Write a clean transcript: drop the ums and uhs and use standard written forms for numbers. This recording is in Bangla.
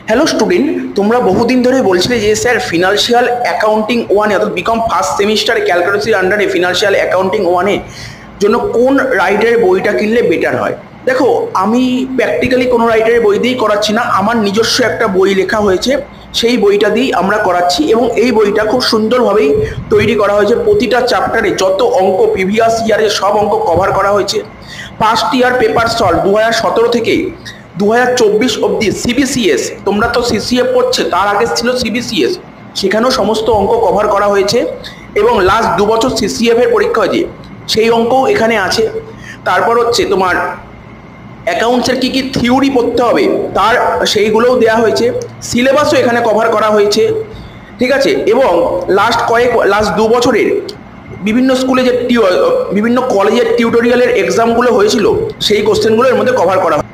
হ্যালো স্টুডেন্ট, তোমরা বহুদিন ধরে বলছিলে যে স্যার ফিনান্সিয়াল অ্যাকাউন্টিং ওয়ানে অর্থাৎ বিকম ফার্স্ট সেমিস্টারে ক্যালকুলেটর আন্ডারে ফিনান্সিয়াল অ্যাকাউন্টিং ওয়ানে জন্য কোন রাইটারের বইটা কিনলে বেটার হয়। দেখো, আমি প্র্যাকটিক্যালি কোনো রাইটারের বই দিয়েই করাচ্ছি না, আমার নিজস্ব একটা বই লেখা হয়েছে, সেই বইটা দিয়েই আমরা করাচ্ছি এবং এই বইটা খুব সুন্দরভাবেই তৈরি করা হয়েছে। প্রতিটা চ্যাপ্টারে যত অঙ্ক প্রিভিয়াস ইয়ারের সব অঙ্ক কভার করা হয়েছে। ফার্স্ট ইয়ার পেপার সলভ 2017 থেকে 2024 অবধি সিবিসিএস, তোমরা তো সিসিএফ পড়ছে, তার আগে ছিল সিবিসিএস, সেখানেও সমস্ত অঙ্ক কভার করা হয়েছে এবং লাস্ট 2 বছর সিসিএফ এর পরীক্ষা হয়েছে, সেই অঙ্কও এখানে আছে। তারপর হচ্ছে তোমার অ্যাকাউন্টসের কী কী থিওরি পড়তে হবে তার সেইগুলোও দেওয়া হয়েছে, সিলেবাসও এখানে কভার করা হয়েছে, ঠিক আছে। এবং লাস্ট 2 বছরের বিভিন্ন স্কুলে যে বিভিন্ন কলেজের টিউটোরিয়ালের এক্সামগুলো হয়েছিল সেই কোশ্চেনগুলো এর মধ্যে কভার করা হয়।